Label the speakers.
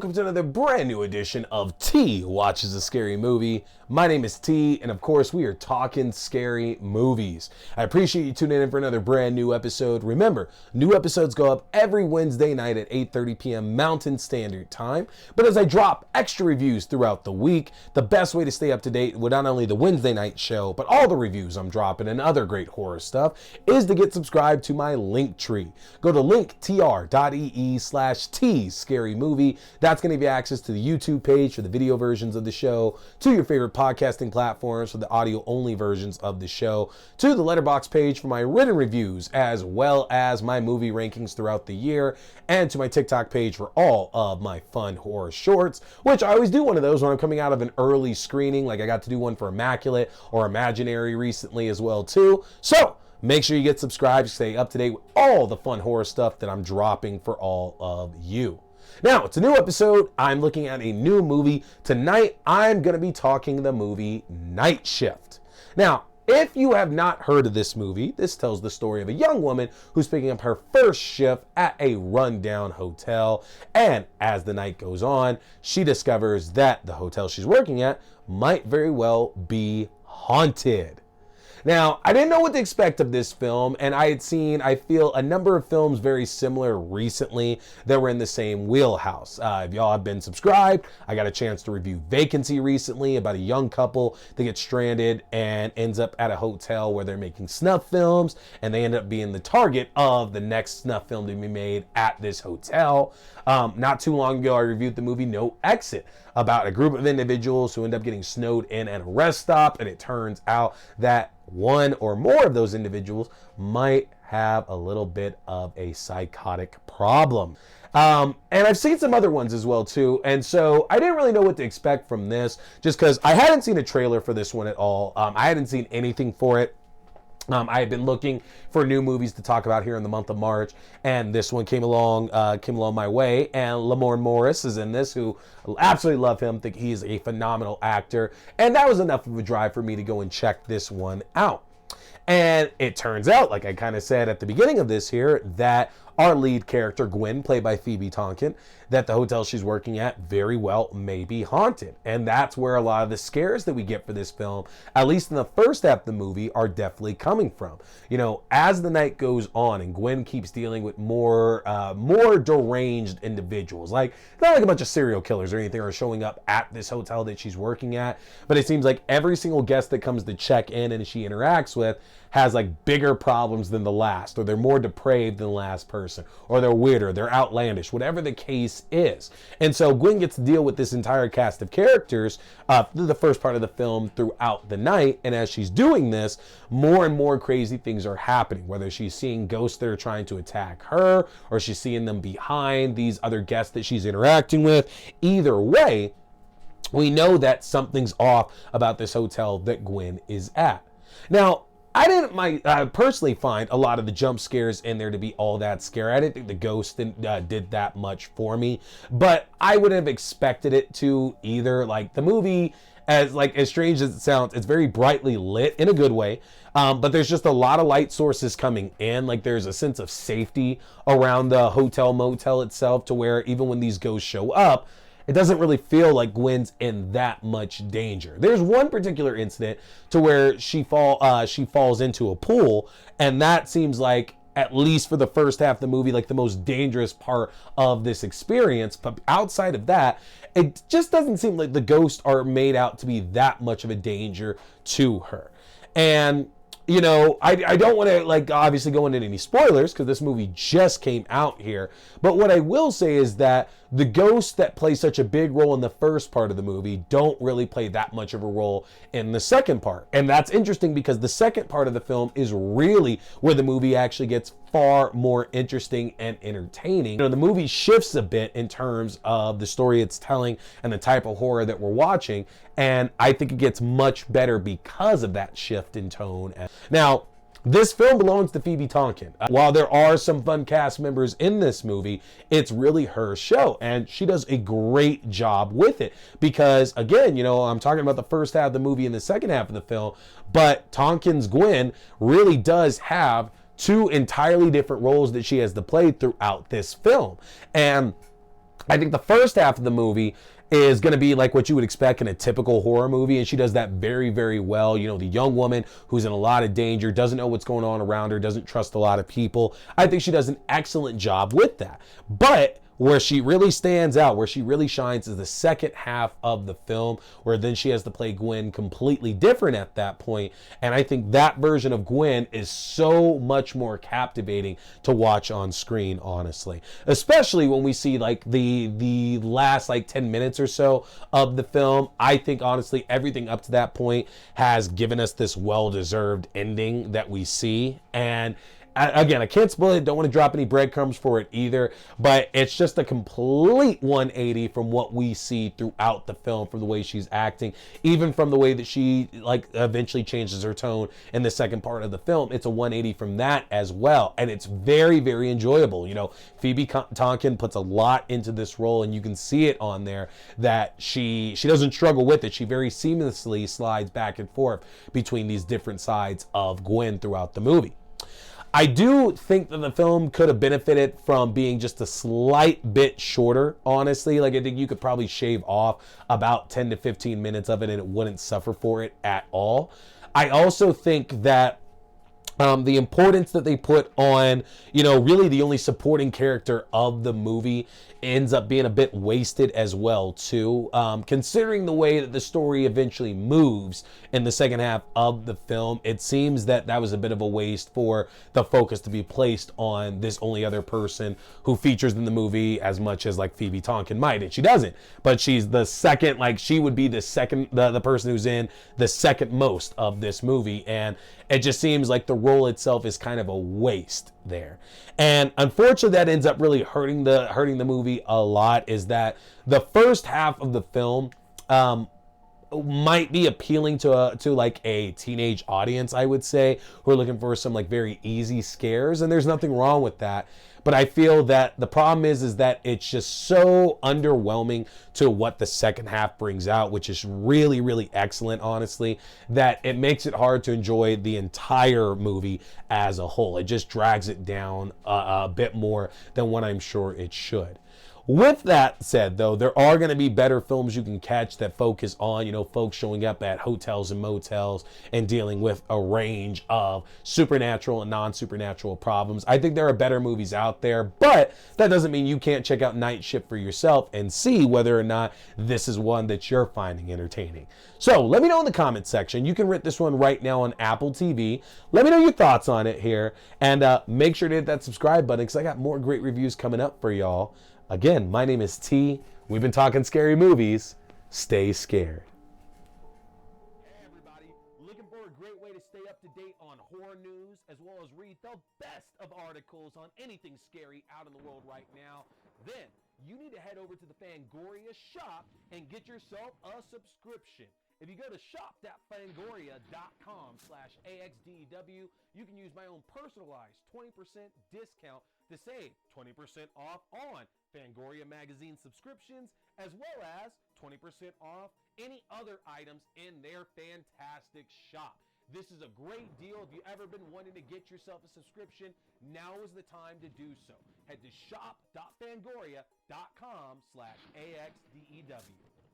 Speaker 1: welcome to another brand new edition of T Watches a Scary Movie. My name is T, and of course we are talking scary movies. I appreciate you tuning in for another brand new episode. Remember, new episodes go up every Wednesday night at 8:30 p.m. Mountain Standard Time. But as I drop extra reviews throughout the week, the best way to stay up to date with not only the Wednesday night show, but all the reviews I'm dropping and other great horror stuff is to get subscribed to my Linktree. Go to linktr.ee/T Scary Movie. That's going to give you access to the YouTube page for the video versions of the show, to your favorite podcasting platforms for the audio only versions of the show, to the Letterboxd page for my written reviews, as well as my movie rankings throughout the year, and to my TikTok page for all of my fun horror shorts, which I always do one of those when I'm coming out of an early screening. Like I got to do one for Immaculate or Imaginary recently as well too. So make sure you get subscribed to stay up to date with all the fun horror stuff that I'm dropping for all of you. Now, it's a new episode. I'm looking at a new movie. Tonight, I'm going to be talking the movie Night Shift. Now, if you have not heard of this movie, this tells the story of a young woman who's picking up her first shift at a rundown hotel. And as the night goes on, she discovers that the hotel she's working at might very well be haunted. Now, I didn't know what to expect of this film, and I had seen, I feel, a number of films very similar recently that were in the same wheelhouse. If y'all have been subscribed, I got a chance to review Vacancy recently about a young couple that gets stranded and ends up at a hotel where they're making snuff films, and they end up being the target of the next snuff film to be made at this hotel. Not too long ago, I reviewed the movie No Exit, about a group of individuals who end up getting snowed in at a rest stop, and it turns out that one or more of those individuals might have a little bit of a psychotic problem. And I've seen some other ones as well too, and so I didn't really know what to expect from this, just because I hadn't seen a trailer for this one at all. I hadn't seen anything for it. I had been looking for new movies to talk about here in the month of March, and this one came along my way, and Lamorne Morris is in this, who absolutely love him, think he's a phenomenal actor, and that was enough of a drive for me to go and check this one out. And it turns out, like I kind of said at the beginning of this here, that our lead character, Gwen, played by Phoebe Tonkin, that the hotel she's working at very well may be haunted. And that's where a lot of the scares that we get for this film, at least in the first half of the movie, are definitely coming from. You know, as the night goes on and Gwen keeps dealing with more deranged individuals, like not like a bunch of serial killers or anything are showing up at this hotel that she's working at, but it seems like every single guest that comes to check in and she interacts with has like bigger problems than the last, or they're more depraved than the last person, or they're weirder, they're outlandish, whatever the case is. And so Gwen gets to deal with this entire cast of characters through the first part of the film throughout the night, and as she's doing this, more and more crazy things are happening, whether she's seeing ghosts that are trying to attack her, or she's seeing them behind these other guests that she's interacting with. Either way, we know that something's off about this hotel that Gwen is at. Now, I didn't personally find a lot of the jump scares in there to be all that scary. I didn't think the ghost did that much for me, but I wouldn't have expected it to either. Like the movie, as strange as it sounds, it's very brightly lit in a good way, but there's just a lot of light sources coming in. Like there's a sense of safety around the hotel motel itself, to where even when these ghosts show up, it doesn't really feel like Gwen's in that much danger. There's one particular incident to where she falls into a pool, and that seems like, at least for the first half of the movie, like the most dangerous part of this experience. But outside of that, it just doesn't seem like the ghosts are made out to be that much of a danger to her. And you know, I don't want to obviously go into any spoilers because this movie just came out here. But what I will say is that the ghosts that play such a big role in the first part of the movie don't really play that much of a role in the second part. And that's interesting because the second part of the film is really where the movie actually gets far more interesting and entertaining. You know, the movie shifts a bit in terms of the story it's telling and the type of horror that we're watching. And I think it gets much better because of that shift in tone. Now, this film belongs to Phoebe Tonkin. While there are some fun cast members in this movie, it's really her show, and she does a great job with it. Because again, you know, I'm talking about the first half of the movie and the second half of the film, but Tonkin's Gwen really does have two entirely different roles that she has to play throughout this film. And I think the first half of the movie is going to be like what you would expect in a typical horror movie, and she does that very, very well. You know, the young woman who's in a lot of danger, doesn't know what's going on around her, doesn't trust a lot of people. I think she does an excellent job with that. But where she really stands out, where she really shines, is the second half of the film, where then she has to play Gwen completely different at that point. And I think that version of Gwen is so much more captivating to watch on screen, honestly. Especially when we see like the last like 10 minutes or so of the film. I think honestly everything up to that point has given us this well-deserved ending that we see. And again, I can't spoil it, don't want to drop any breadcrumbs for it either, but it's just a complete 180 from what we see throughout the film, from the way she's acting, even from the way that she like eventually changes her tone in the second part of the film. It's a 180 from that as well, and it's very, very enjoyable. You know, Phoebe Tonkin puts a lot into this role, and you can see it on there that she doesn't struggle with it. She very seamlessly slides back and forth between these different sides of Gwen throughout the movie. I do think that the film could have benefited from being just a slight bit shorter, honestly. Like, I think you could probably shave off about 10 to 15 minutes of it and it wouldn't suffer for it at all. I also think that the importance that they put on, you know, really the only supporting character of the movie ends up being a bit wasted as well, too. Considering the way that the story eventually moves in the second half of the film, it seems that that was a bit of a waste for the focus to be placed on this only other person who features in the movie as much as like Phoebe Tonkin might, and she doesn't. But she's the second, like she would be the second, the person who's in the second most of this movie, and it just seems like the role itself is kind of a waste there. And unfortunately, that ends up really hurting the movie a lot, is that the first half of the film might be appealing to like a teenage audience, I would say, who are looking for some like very easy scares, and there's nothing wrong with that. But I feel that the problem is that it's just so underwhelming to what the second half brings out, which is really, really excellent, honestly, that it makes it hard to enjoy the entire movie as a whole. It just drags it down a bit more than what I'm sure it should. With that said, though, there are going to be better films you can catch that focus on, you know, folks showing up at hotels and motels and dealing with a range of supernatural and non-supernatural problems. I think there are better movies out there, but that doesn't mean you can't check out Night Shift for yourself and see whether or not this is one that you're finding entertaining. So let me know in the comments section. You can rate this one right now on Apple TV. Let me know your thoughts on it here, and make sure to hit that subscribe button because I got more great reviews coming up for y'all. Again, my name is T. We've been talking scary movies. Stay scared.
Speaker 2: Hey everybody, looking for a great way to stay up to date on horror news as well as read the best of articles on anything scary out in the world right now? Then you need to head over to the Fangoria shop and get yourself a subscription. If you go to shop.fangoria.com/AXDEW, you can use my own personalized 20% discount to save 20% off on Fangoria magazine subscriptions, as well as 20% off any other items in their fantastic shop. This is a great deal. If you've ever been wanting to get yourself a subscription, now is the time to do so. Head to shop.fangoria.com/AXDEW.